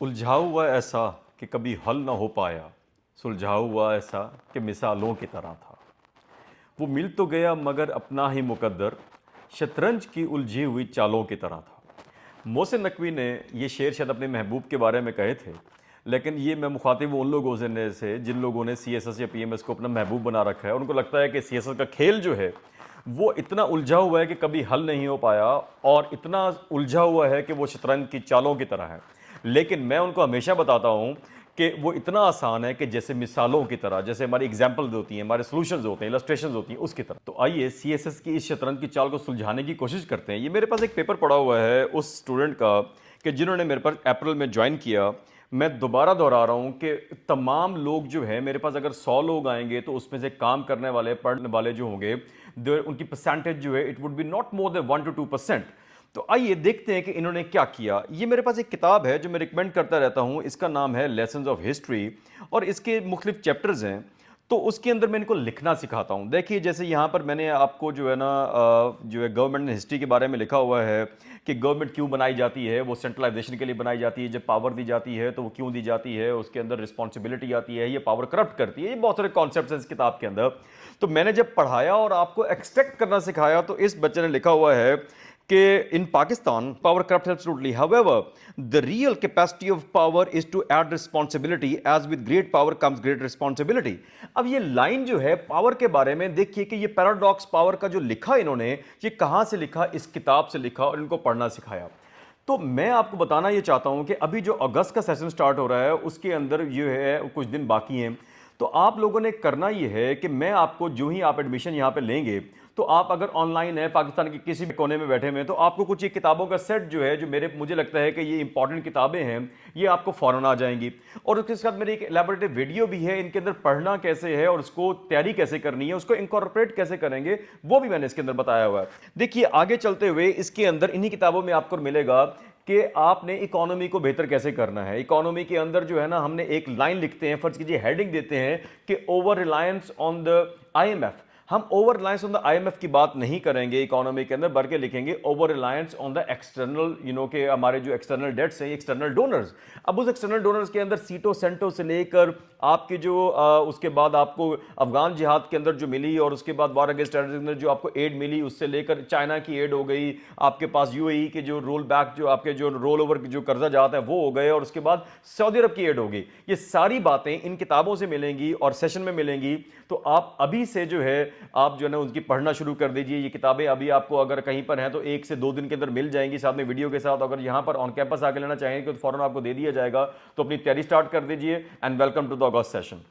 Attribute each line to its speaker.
Speaker 1: उलझा हुआ ऐसा कि कभी हल न हो पाया, सुलझा हुआ ऐसा कि मिसालों की तरह था। वो मिल तो गया मगर अपना ही मुकद्दर, शतरंज की उलझी हुई चालों की तरह था। मोहसिन नकवी ने ये शेर शायद अपने महबूब के बारे में कहे थे, लेकिन ये मैं मुखातिब उन लोगों से जिन लोगों ने सीएसएस या पीएमएस को अपना महबूब बना रखा है। उनको लगता है कि सीएसएस का खेल जो है वो इतना उलझा हुआ है कि कभी हल नहीं हो पाया, और इतना उलझा हुआ है कि वो शतरंज की चालों की तरह है। लेकिन मैं उनको हमेशा बताता हूँ कि वो इतना आसान है कि जैसे मिसालों की तरह, जैसे हमारी एग्जाम्पल्स होती हैं, हमारे सॉल्यूशंस होते हैं, इलस्ट्रेशंस होती हैं, उसकी तरह। तो आइए सीएसएस की इस शतरंज की चाल को सुलझाने की कोशिश करते हैं। ये मेरे पास एक पेपर पड़ा हुआ है उस स्टूडेंट का कि जिन्होंने मेरे पास अप्रैल में ज्वाइन किया। मैं दोबारा दोहरा रहा हूँ कि तमाम लोग जो है मेरे पास, अगर 100 लोग आएंगे तो उसमें से काम करने वाले, पढ़ने वाले जो होंगे, उनकी परसेंटेज जो है it would be not more than 1 to 2%। तो आइए देखते हैं कि इन्होंने क्या किया। ये मेरे पास एक किताब है जो मैं रिकमेंड करता रहता हूँ, इसका नाम है लेसन्स ऑफ हिस्ट्री, और इसके मुख्तलिफ चैप्टर्स हैं। तो उसके अंदर मैं इनको लिखना सिखाता हूँ। देखिए जैसे यहाँ पर मैंने आपको जो है ना जो है गवर्नमेंट ने हिस्ट्री के बारे में लिखा हुआ है कि गवर्नमेंट क्यों बनाई जाती है। वो सेंट्रलाइजेशन के लिए बनाई जाती है। जब पावर दी जाती है तो वो क्यों दी जाती है, उसके अंदर रिस्पॉन्सिबिलिटी आती है, ये पावर करप्ट करती है, ये बहुत सारे कॉन्सेप्ट्स हैं इस किताब के अंदर। तो मैंने जब पढ़ाया और आपको एक्सट्रैक्ट करना सिखाया तो इस बच्चे ने लिखा हुआ है कि in Pakistan, power corrupts absolutely. However, the real capacity of power is to add responsibility. As with great power comes great responsibility. अब ये लाइन जो है पावर के बारे में, देखिए कि ये पैराडॉक्स पावर का जो लिखा इन्होंने, ये कहां से लिखा, इस किताब से लिखा और इनको पढ़ना सिखाया। तो मैं आपको बताना ये चाहता हूं कि अभी जो अगस्त का सेशन स्टार्ट हो रहा है उसके अंदर ये है कुछ दिन बाकी हैं। तो आप लोगों ने करना ये है कि मैं आपको, जो ही आप एडमिशन यहाँ पे लेंगे, तो आप अगर ऑनलाइन है, पाकिस्तान के किसी भी कोने में बैठे हुए हैं, तो आपको कुछ ये किताबों का सेट जो है, जो मुझे लगता है कि ये इंपॉर्टेंट किताबें हैं, ये आपको फौरन आ जाएंगी। और उसके साथ मेरी एक एलैबोरेटिव वीडियो भी है, इनके अंदर पढ़ना कैसे है और उसको तैयारी कैसे करनी है, उसको इंकॉर्पोरेट कैसे करेंगे, वो भी मैंने इसके अंदर बताया हुआ है। देखिए आगे चलते हुए इसके अंदर इन्हीं किताबों में आपको मिलेगा कि आपने इकोनॉमी को बेहतर कैसे करना है। इकोनॉमी के अंदर जो है ना, हमने एक लाइन लिखते हैं, फर्ज कीजिए हेडिंग देते हैं कि over reliance on the IMF. हम over reliance on the IMF की बात नहीं करेंगे इकोनॉमी के अंदर, बल्कि लिखेंगे over reliance on the external, के हमारे जो एक्सटर्नल डेट्स हैं, एक्सटर्नल डोनर्स। अब उस एक्सटर्नल डोनर्स के अंदर सीटो सेंटो से लेकर आपके जो उसके बाद आपको अफगान जिहाद के अंदर जो मिली, और उसके बाद वार अगेंस्ट टेररिज्म के अंदर जो आपको एड मिली, उससे लेकर चाइना की एड हो गई, आपके पास यूएई के जो रोल बैक, जो आपके जो रोल ओवर जो कर्जा जाता है वो हो गए, और उसके बाद सऊदी अरब की एड हो गई। ये सारी बातें इन किताबों से मिलेंगी और सेशन में मिलेंगी। तो आप अभी से जो है आप जो है ना उनकी पढ़ना शुरू कर दीजिए। ये किताबें अभी आपको अगर कहीं पर हैं तो 1 से 2 दिन के अंदर मिल जाएंगी, साथ में वीडियो के साथ। अगर यहां पर ऑन कैंपस आके लेना चाहेंगे तो फौरन आपको दे दिया जाएगा। तो अपनी तैयारी स्टार्ट कर दीजिए and welcome to the August session.